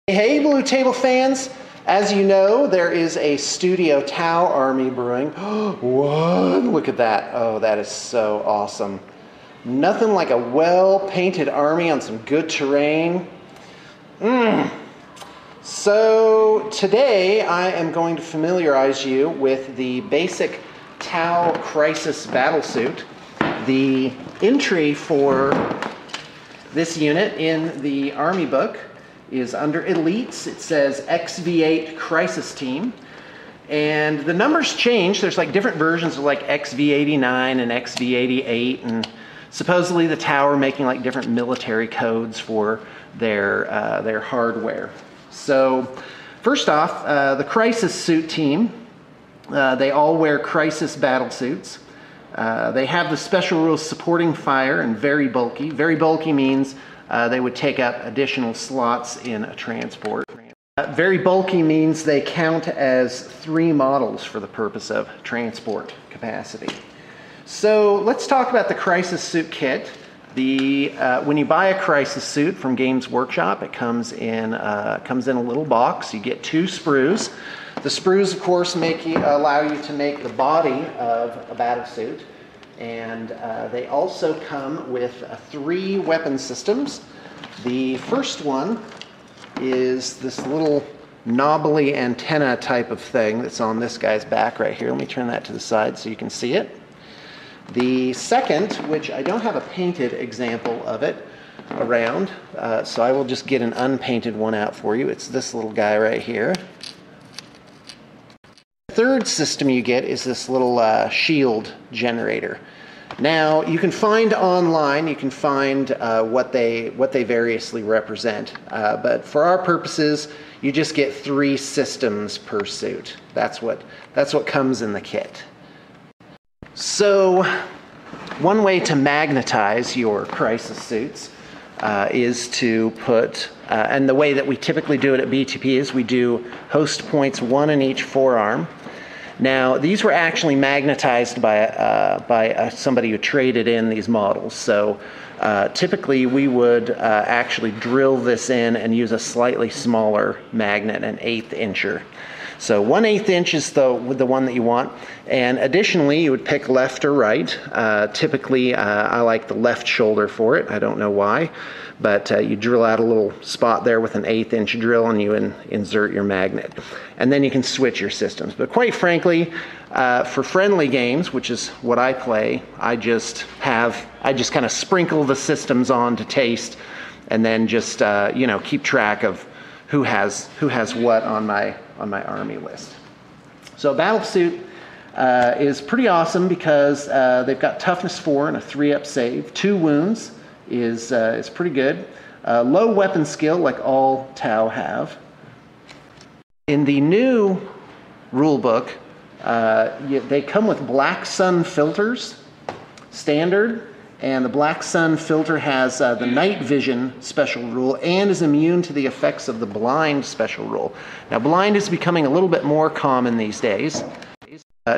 Hey Blue Table fans, as you know, there is a Studio Tau army brewing. What? Look at that. Oh, that is so awesome. Nothing like a well-painted army on some good terrain. So today I am going to familiarize you with the basic Tau Crisis Battlesuit. The entry for this unit in the Army book is under Elites. It says XV8 Crisis Team. And the numbers change. There's like different versions of like XV89 and XV88, and supposedly the Tau are making like different military codes for their hardware. So first off, the Crisis Suit team, they all wear Crisis battle suits. They have the special rules supporting fire and very bulky. Very bulky means they would take up additional slots in a transport. Very bulky means they count as 3 models for the purpose of transport capacity. So let's talk about the Crisis Suit kit. When you buy a Crisis Suit from Games Workshop, it comes in a little box. You get 2 sprues. The sprues, of course, allow you to make the body of a battlesuit. And they also come with 3 weapon systems. The first one is this little knobbly antenna type of thing that's on this guy's back right here. Let me turn that to the side so you can see it. The second, which I don't have a painted example of it around, so I will just get an unpainted one out for you. It's this little guy right here. Third system you get is this little shield generator. Now you can find online, you can find what they variously represent, but for our purposes you just get 3 systems per suit. That's what comes in the kit. So one way to magnetize your Crisis suits is to put, and the way that we typically do it at BTP is we do host points 1 in each forearm. Now, these were actually magnetized by somebody who traded in these models. So typically we would actually drill this in and use a slightly smaller magnet, an 1/8 incher. So 1/8 inch is the one that you want. And additionally, you would pick left or right. Typically, I like the left shoulder for it. I don't know why. But you drill out a little spot there with an 1/8 inch drill and you insert your magnet. And then you can switch your systems. But quite frankly, for friendly games, which is what I play, I just kind of sprinkle the systems on to taste and then just keep track of who has what on my army list. So Battlesuit is pretty awesome because they've got toughness 4 and a 3-up save, 2 wounds. Is pretty good. Low weapon skill, like all Tau have. In the new rule book, they come with Black Sun filters, standard, and the Black Sun filter has the night vision special rule and is immune to the effects of the blind special rule. Now, blind is becoming a little bit more common these days.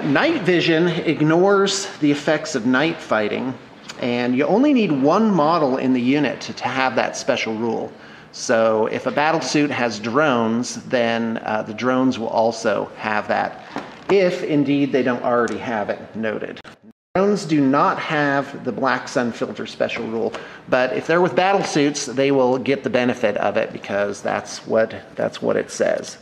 Night vision ignores the effects of night fighting, and you only need 1 model in the unit to have that special rule. So if a battlesuit has drones, then the drones will also have that, if indeed they don't already have it noted. Drones do not have the Black Sun filter special rule, but if they're with battlesuits, they will get the benefit of it because that's what it says.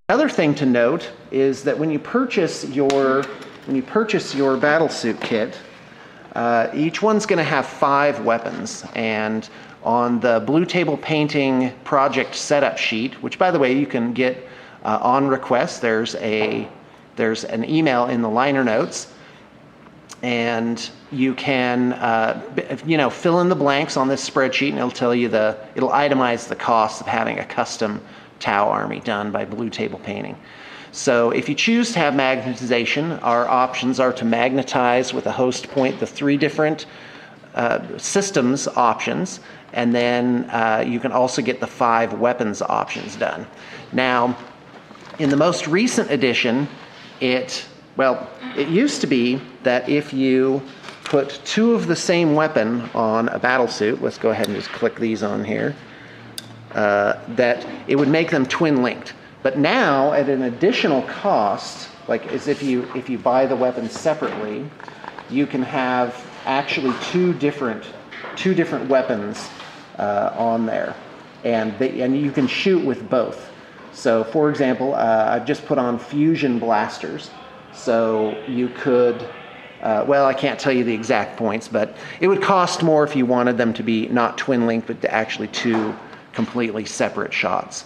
Another thing to note is that when you purchase your battlesuit kit, each one's going to have 5 weapons, and on the Blue Table Painting project setup sheet, which by the way you can get on request, there's an email in the liner notes, and you can fill in the blanks on this spreadsheet, and it'll tell you it'll itemize the cost of having a custom Tau army done by Blue Table Painting. So if you choose to have magnetization, our options are to magnetize with a host point the 3 different systems options, and then you can also get the 5 weapons options done. Now, in the most recent edition, it used to be that if you put 2 of the same weapon on a battlesuit, let's go ahead and just click these on here. that it would make them twin linked. But now at an additional cost, like as if you buy the weapons separately, you can have actually two different weapons on there, and you can shoot with both. So for example, I've just put on fusion blasters, so you could well, I can't tell you the exact points, but it would cost more if you wanted them to be not twin linked, but actually two completely separate shots.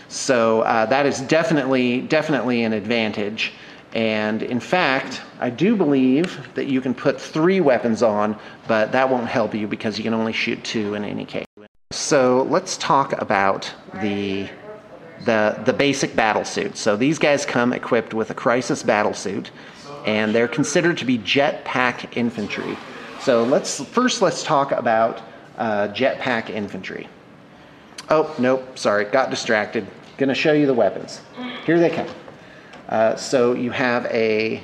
So that is definitely an advantage. And in fact, I do believe that you can put 3 weapons on, but that won't help you because you can only shoot 2 in any case. So let's talk about the basic battlesuit. So these guys come equipped with a crisis battlesuit, and they're considered to be Jetpack Infantry. So let's talk about Jetpack Infantry. Oh, nope, sorry, got distracted. Gonna show you the weapons. Here they come. So you have a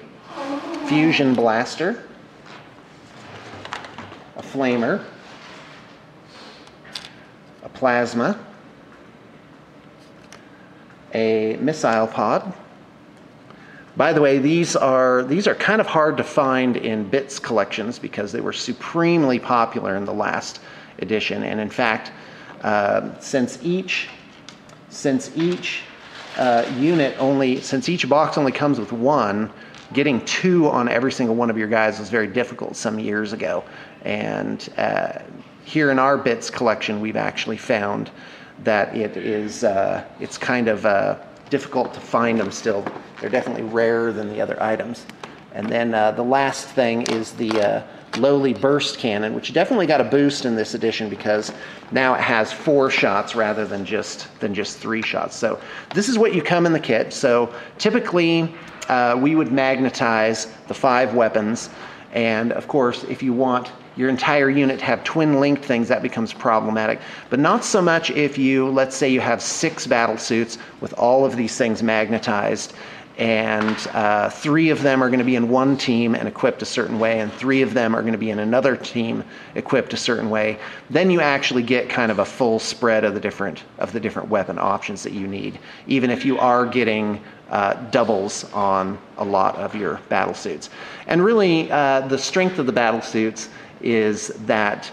fusion blaster, a flamer, a plasma, a missile pod. By the way, these are kind of hard to find in bits collections because they were supremely popular in the last edition, and in fact, since each box only comes with 1, getting 2 on every single one of your guys was very difficult some years ago. And here in our bits collection, we've actually found that it's kind of difficult to find them still. They're definitely rarer than the other items. And then the last thing is the lowly burst cannon, which definitely got a boost in this edition because now it has 4 shots rather than just 3 shots. So this is what you come in the kit. So typically we would magnetize the 5 weapons, and of course if you want your entire unit to have twin linked things, that becomes problematic. But not so much if let's say you have 6 battle suits with all of these things magnetized, and 3 of them are going to be in one team and equipped a certain way, and 3 of them are going to be in another team equipped a certain way. Then you actually get kind of a full spread of the different weapon options that you need, even if you are getting doubles on a lot of your battle suits. And really, the strength of the battle suits is that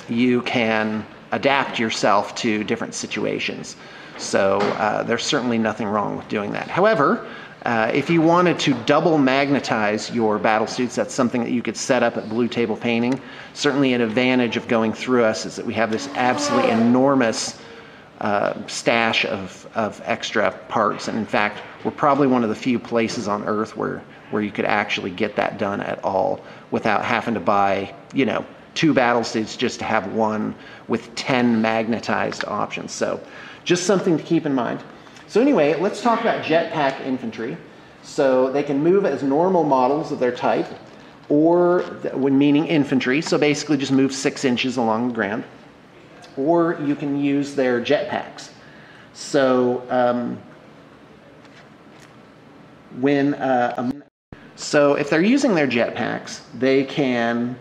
you can adapt yourself to different situations. So there's certainly nothing wrong with doing that. However, if you wanted to double magnetize your battle suits, that's something that you could set up at Blue Table Painting. Certainly an advantage of going through us is that we have this absolutely enormous stash of extra parts. And in fact, we're probably one of the few places on Earth where you could actually get that done at all without having to buy, 2 battle suits just to have one with 10 magnetized options. So just something to keep in mind. So anyway, let's talk about Jetpack Infantry. So they can move as normal models of their type, or when meaning infantry, so basically just move 6 inches along the ground, or you can use their jetpacks. So so if they're using their jetpacks, they can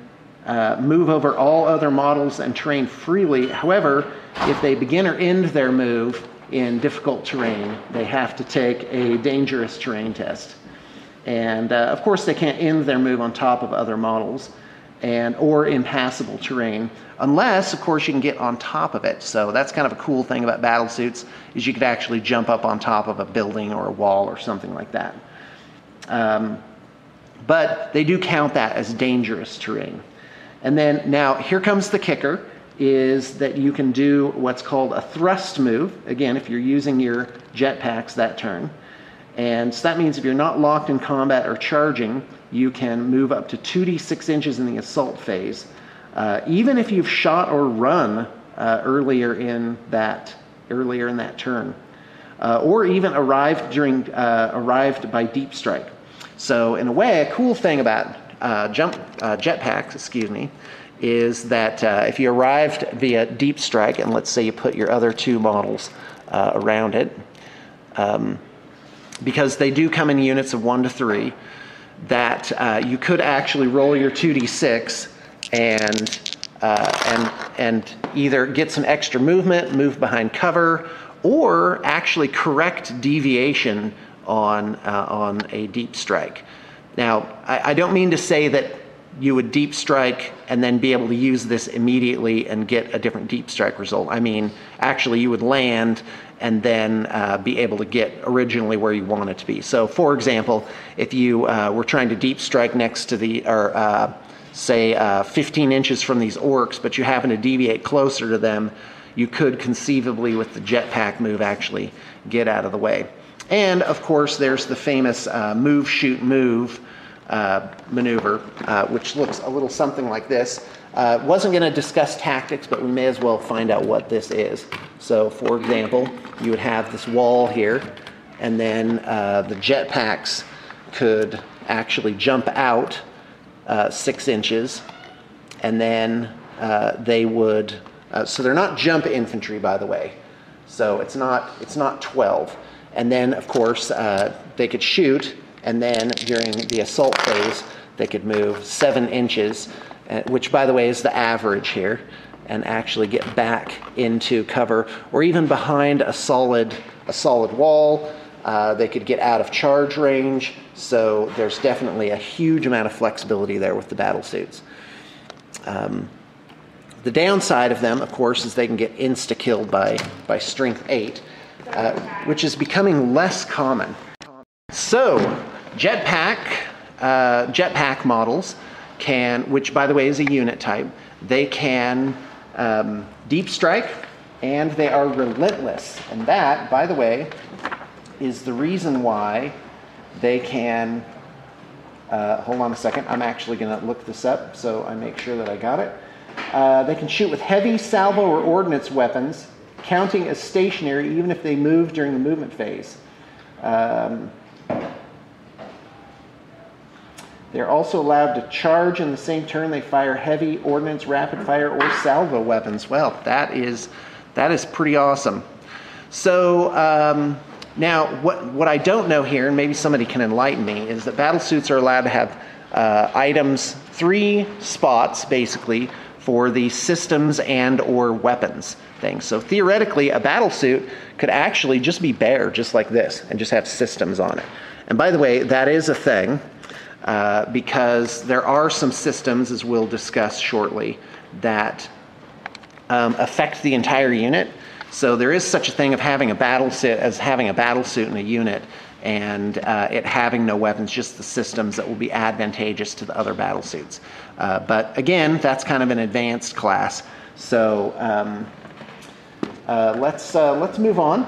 move over all other models and terrain freely. However, if they begin or end their move in difficult terrain, they have to take a dangerous terrain test. And of course, they can't end their move on top of other models or impassable terrain, unless, of course, you can get on top of it. So that's kind of a cool thing about battle suits, is you could actually jump up on top of a building or a wall or something like that. But they do count that as dangerous terrain. And then now here comes the kicker, is that you can do what's called a thrust move, again, if you're using your jetpacks that turn. And so that means if you're not locked in combat or charging, you can move up to 2d6 inches in the assault phase, even if you've shot or run earlier in that turn, or even arrived by deep strike. So in a way, a cool thing about jetpacks, is that if you arrived via deep strike, and let's say you put your other 2 models around it, because they do come in units of 1 to 3, that you could actually roll your 2d6 and and either get some extra movement, move behind cover, or actually correct deviation on a deep strike. Now, I don't mean to say that you would deep strike and then be able to use this immediately and get a different deep strike result. I mean, actually you would land and then be able to get originally where you want it to be. So for example, if you were trying to deep strike next to the, or say 15 inches from these orcs, but you happen to deviate closer to them, you could conceivably with the jetpack move actually get out of the way. And of course there's the famous move, shoot, move maneuver, which looks a little something like this. Wasn't going to discuss tactics, but we may as well find out what this is. So for example, you would have this wall here, and then the jetpacks could actually jump out 6 inches, and then they would, so they're not jump infantry, by the way, so it's not 12. And then of course they could shoot, and then during the assault phase they could move 7 inches, which by the way is the average here, and actually get back into cover, or even behind a solid wall. They could get out of charge range, so there's definitely a huge amount of flexibility there with the battlesuits. The downside of them, of course, is they can get insta-killed by strength 8, which is becoming less common. So, jetpack models can, which by the way is a unit type, they can deep strike, and they are relentless. And that, by the way, is the reason why they can, hold on a second, I'm actually going to look this up so I make sure that I got it. They can shoot with heavy salvo or ordnance weapons, counting as stationary even if they move during the movement phase. They're also allowed to charge in the same turn they fire heavy ordnance, rapid fire, or salvo weapons. Well, that is pretty awesome. So now what I don't know here, and maybe somebody can enlighten me, is that battlesuits are allowed to have items, 3 spots basically for the systems and or weapons things. So theoretically, a battlesuit could actually just be bare, just like this, and just have systems on it. And by the way, that is a thing. Because there are some systems, as we'll discuss shortly, that affect the entire unit. So there is such a thing of having a battlesuit in a unit, and it having no weapons, just the systems that will be advantageous to the other battlesuits. But again, that's kind of an advanced class. So let's move on.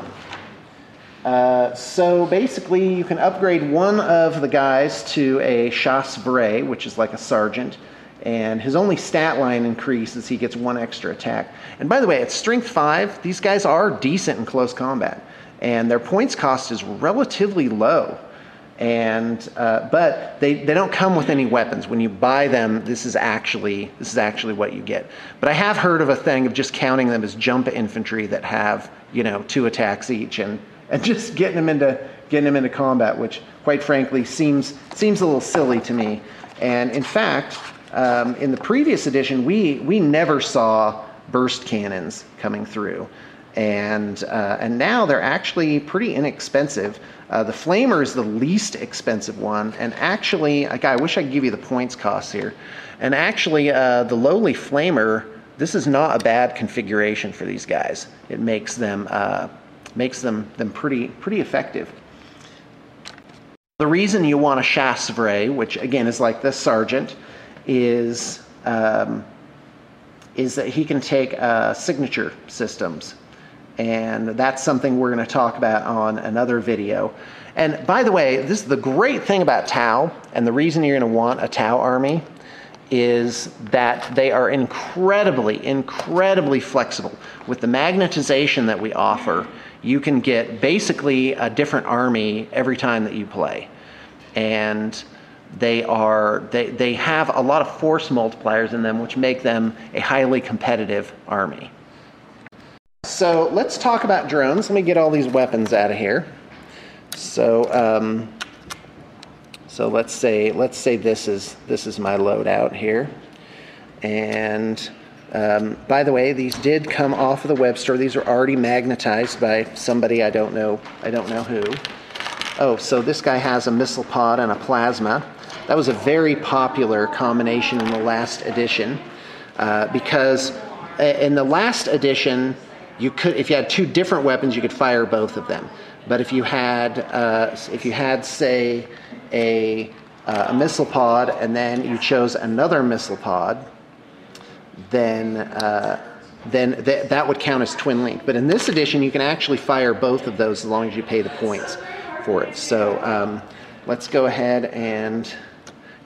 So basically you can upgrade one of the guys to a chasseur, which is like a sergeant, and his only stat line increases, he gets 1 extra attack. And by the way, at strength 5, these guys are decent in close combat, and their points cost is relatively low. And but they don't come with any weapons. When you buy them, this is actually what you get. But I have heard of a thing of just counting them as jump infantry that have, 2 attacks each, and just getting them into combat, which quite frankly seems a little silly to me. And in fact, in the previous edition, we never saw burst cannons coming through, and now they're actually pretty inexpensive. The Flamer is the least expensive one, and actually, I wish I could give you the points cost here. And actually, the lowly Flamer, this is not a bad configuration for these guys. It makes them pretty effective. The reason you want a chasseur, which again is like this sergeant, is that he can take signature systems, and that's something we're going to talk about on another video. And by the way, this is the great thing about Tau, and the reason you're going to want a Tau army is that they are incredibly flexible. With the magnetization that we offer, you can get basically a different army every time that you play. And they have a lot of force multipliers in them, which make them a highly competitive army. So let's talk about drones. Let me get all these weapons out of here. So so let's say this is my loadout here, and By the way, these did come off of the web store. These are already magnetized by somebody I don't know who. Oh, so this guy has a missile pod and a plasma. That was a very popular combination in the last edition because in the last edition, you could, if you had two different weapons, you could fire both of them. But if you had say a missile pod and then you chose another missile pod, then that would count as twin link. But in this edition, you can actually fire both of those as long as you pay the points for it. So let's go ahead and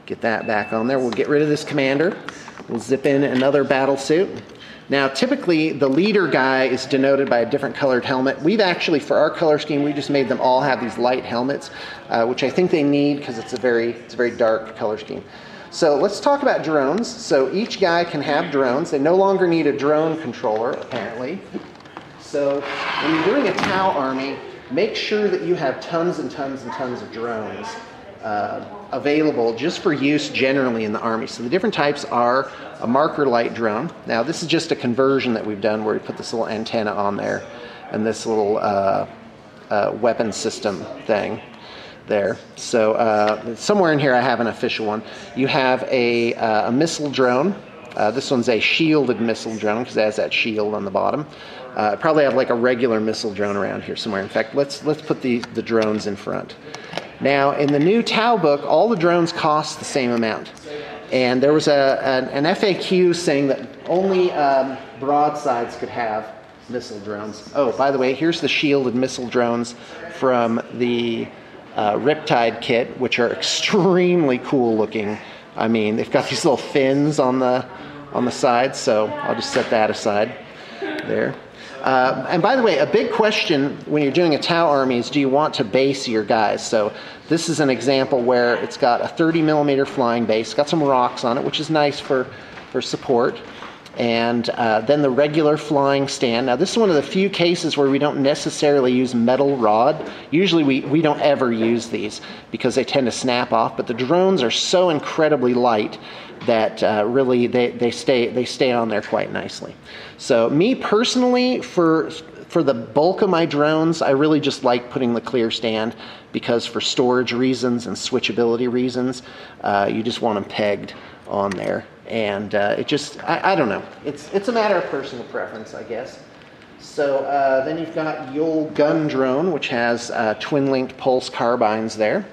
get that back on there. We'll get rid of this commander. We'll zip in another Battlesuit. Now, typically, the leader guy is denoted by a different colored helmet. We've actually, for our color scheme, we just made them all have these light helmets, which I think they need because it's a very dark color scheme. So let's talk about drones. So each guy can have drones. They no longer need a drone controller, apparently. So when you're doing a Tau army, make sure that you have tons and tons and tons of drones available just for use generally in the army. So the different types are a marker light drone. Now this is just a conversion that we've done where we put this little antenna on there and this little weapon system thing there. So somewhere in here I have an official one. You have a missile drone. This one's a shielded missile drone because it has that shield on the bottom. Probably have like a regular missile drone around here somewhere. In fact, let's put the drones in front. Now, in the new Tau book, all the drones cost the same amount. And there was an FAQ saying that only broadsides could have missile drones. Oh, by the way, here's the shielded missile drones from the Riptide kit, which are extremely cool looking. I mean, they've got these little fins on the sides, so I'll just set that aside there. And by the way, a big question when you're doing a Tau army is, do you want to base your guys? So this is an example where it's got a 30mm flying base, it's got some rocks on it, which is nice for support. And then the regular flying stand. Now this is one of the few cases where we don't necessarily use metal rod. Usually we don't ever use these because they tend to snap off, but the drones are so incredibly light that really they stay on there quite nicely. So me personally, for the bulk of my drones, I really just like putting the clear stand because for storage reasons and switchability reasons, you just want them pegged on there. And it just, I don't know. It's a matter of personal preference, I guess. So then you've got the old gun drone, which has twin-linked pulse carbines there.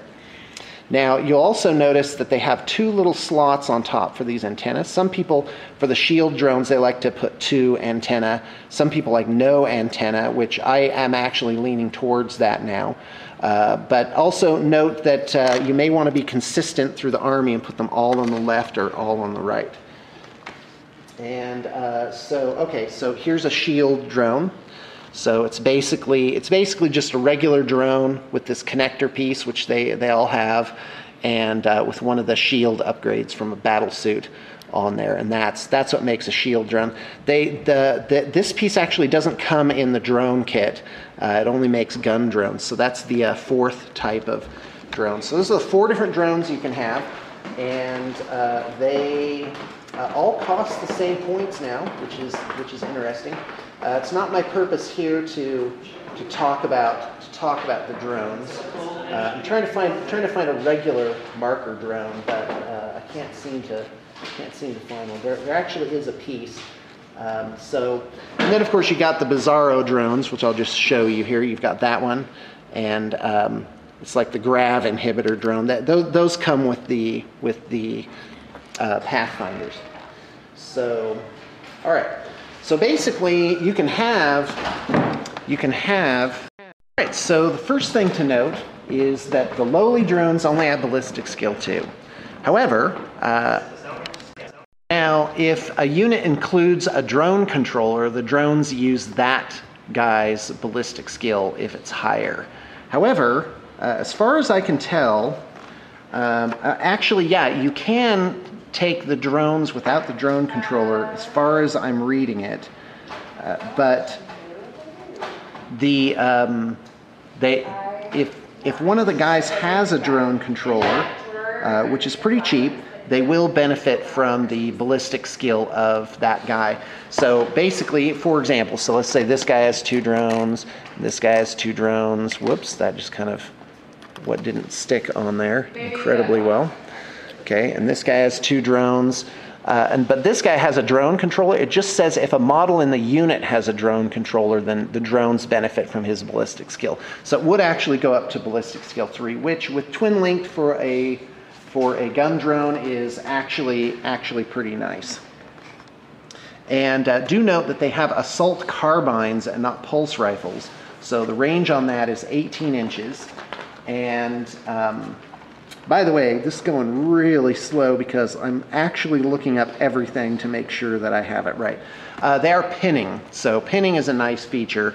Now, you'll also notice that they have two little slots on top for these antennas. Some people, for the shield drones, they like to put two antenna. Some people like no antenna, which I am actually leaning towards that now. But also note that you may want to be consistent through the army and put them all on the left or all on the right. And so here's a shield drone. So it's basically just a regular drone with this connector piece, which they all have, and with one of the shield upgrades from a Battlesuit on there, and that's what makes a shield drone. This piece actually doesn't come in the drone kit. It only makes gun drones, so that's the fourth type of drone. So those are the 4 different drones you can have, and they all cost the same points now, which is interesting. It's not my purpose here to talk about the drones. I'm trying to find a regular marker drone, but I can't seem to find one. There actually is a piece. And then of course you got the Bizarro drones, which I'll just show you here. You've got that one, and it's like the grav inhibitor drone. Those come with the Pathfinders. So, all right. So basically, you can have. All right. So the first thing to note is that the lowly drones only have ballistic skill 2. However, now if a unit includes a drone controller, the drones use that guy's ballistic skill if it's higher. However, as far as I can tell, actually, yeah, you can take the drones without the drone controller as far as I'm reading it, but if one of the guys has a drone controller, which is pretty cheap, they will benefit from the ballistic skill of that guy. So basically, for example, so let's say this guy has 2 drones, this guy has 2 drones. Whoops, that just kind of, what didn't stick on there incredibly well. Okay, and this guy has 2 drones. But this guy has a drone controller. It just says if a model in the unit has a drone controller, then the drones benefit from his ballistic skill. So it would actually go up to ballistic skill 3, which with twin linked for a gun drone is actually pretty nice. And do note that they have assault carbines and not pulse rifles. So the range on that is 18 inches. And by the way, this is going really slow because I'm actually looking up everything to make sure that I have it right. They are pinning. So pinning is a nice feature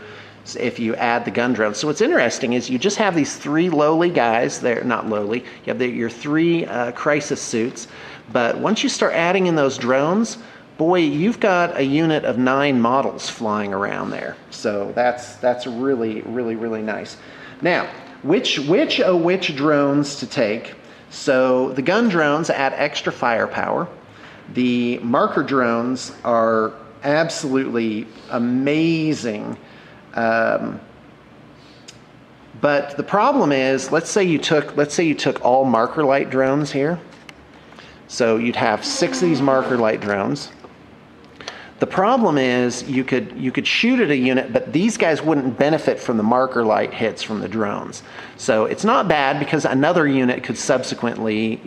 if you add the gun drone. So what's interesting is you just have these 3 lowly guys. They're not lowly. You have your 3 crisis suits. But once you start adding in those drones, boy, you've got a unit of 9 models flying around there. So that's really, really, really nice. Now, which drones to take? So the gun drones add extra firepower. The marker drones are absolutely amazing. But the problem is, let's say you took all marker light drones here. So you'd have 6 of these marker light drones. The problem is you could shoot at a unit, but these guys wouldn't benefit from the marker light hits from the drones. So it's not bad because another unit could subsequently,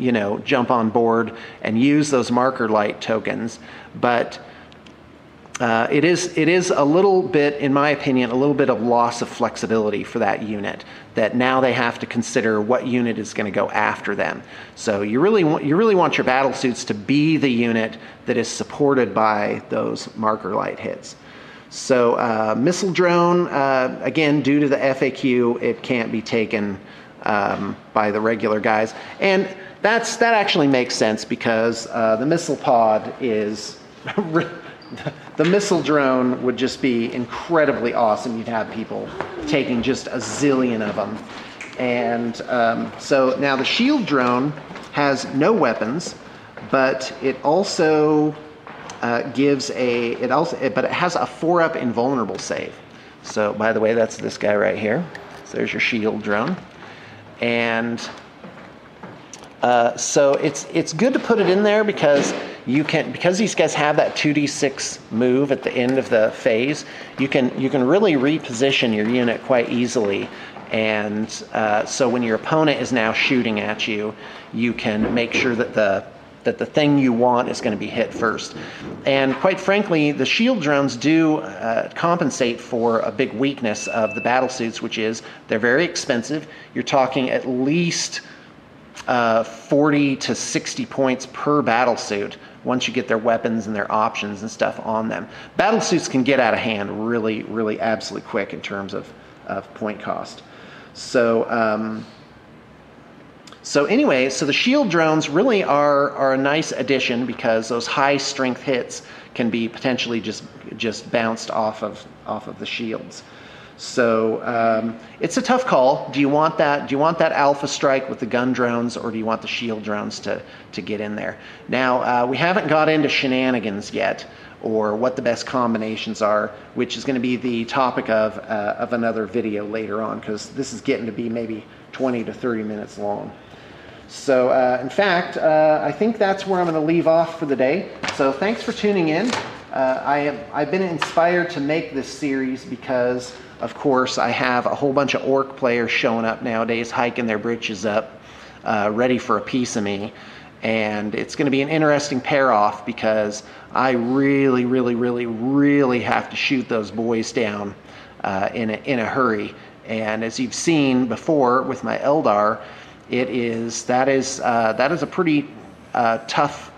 jump on board and use those marker light tokens. But it is a little bit, in my opinion, a little bit of loss of flexibility for that unit, that now they have to consider what unit is going to go after them. So you really want your battlesuits to be the unit that is supported by those marker light hits. So missile drone, again, due to the FAQ, it can't be taken by the regular guys. And that actually makes sense because the missile pod is... The missile drone would just be incredibly awesome. You'd have people taking just a zillion of them. And so now the shield drone has no weapons, but it also but it has a 4-up invulnerable save. So by the way, that's this guy right here. So there's your shield drone. And so it's good to put it in there because because these guys have that 2d6 move at the end of the phase, you can really reposition your unit quite easily. And so when your opponent is now shooting at you, you can make sure that the thing you want is going to be hit first. And quite frankly, the shield drones do compensate for a big weakness of the battlesuits, which is they're very expensive. You're talking at least 40 to 60 points per battlesuit once you get their weapons and their options and stuff on them. Battlesuits can get out of hand really, really absolutely quick in terms of point cost. So anyway, so the shield drones really are a nice addition because those high strength hits can be potentially just bounced off of the shields. So it's a tough call. Do you want that alpha strike with the gun drones, or do you want the shield drones to get in there? Now we haven't got into shenanigans yet, or what the best combinations are, which is going to be the topic of another video later on, because this is getting to be maybe 20 to 30 minutes long. So in fact, I think that's where I'm going to leave off for the day. So thanks for tuning in. I've been inspired to make this series because, of course, I have a whole bunch of orc players showing up nowadays, hiking their britches up, ready for a piece of me. And it's going to be an interesting pair-off because I really, really, really, really have to shoot those boys down in a hurry. And as you've seen before with my Eldar, that is a pretty tough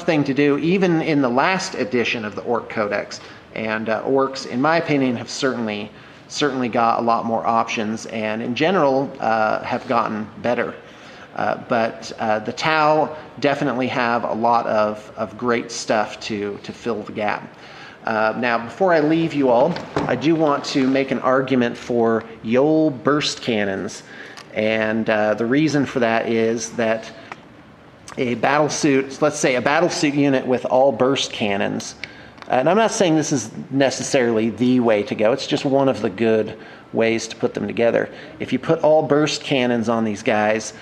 thing to do, even in the last edition of the Orc Codex. And orcs, in my opinion, have certainly got a lot more options, and in general have gotten better. But the Tau definitely have a lot of great stuff to fill the gap. Now, before I leave you all, I do want to make an argument for Yole burst cannons. And the reason for that is that a battlesuit, let's say a battlesuit unit with all burst cannons. And I'm not saying this is necessarily the way to go. It's just one of the good ways to put them together. If you put all burst cannons on these guys,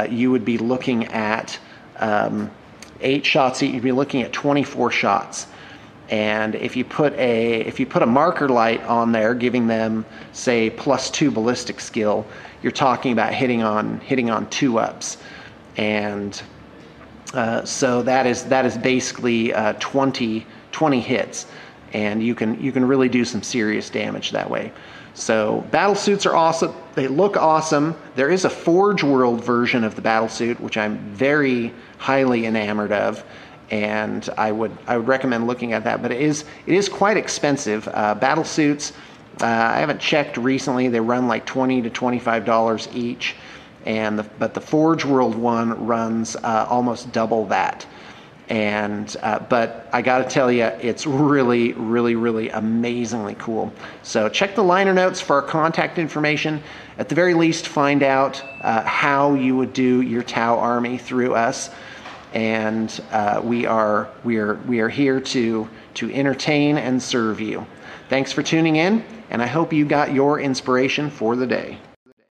you would be looking at 8 shots. You'd be looking at 24 shots. And if you put a marker light on there, giving them say +2 ballistic skill, you're talking about hitting on 2-ups. And so that is basically 20 hits, and you can really do some serious damage that way. So battlesuits are awesome. They look awesome. There is a Forge World version of the battlesuit, which I'm very highly enamored of, and I would recommend looking at that. But it is quite expensive. Battlesuits, I haven't checked recently. They run like $20 to $25 each, but the Forge World one runs almost double that. And but I got to tell you, it's really, really, really amazingly cool. So check the liner notes for our contact information. At the very least, find out how you would do your Tau army through us. And we are here to entertain and serve you. Thanks for tuning in, and I hope you got your inspiration for the day.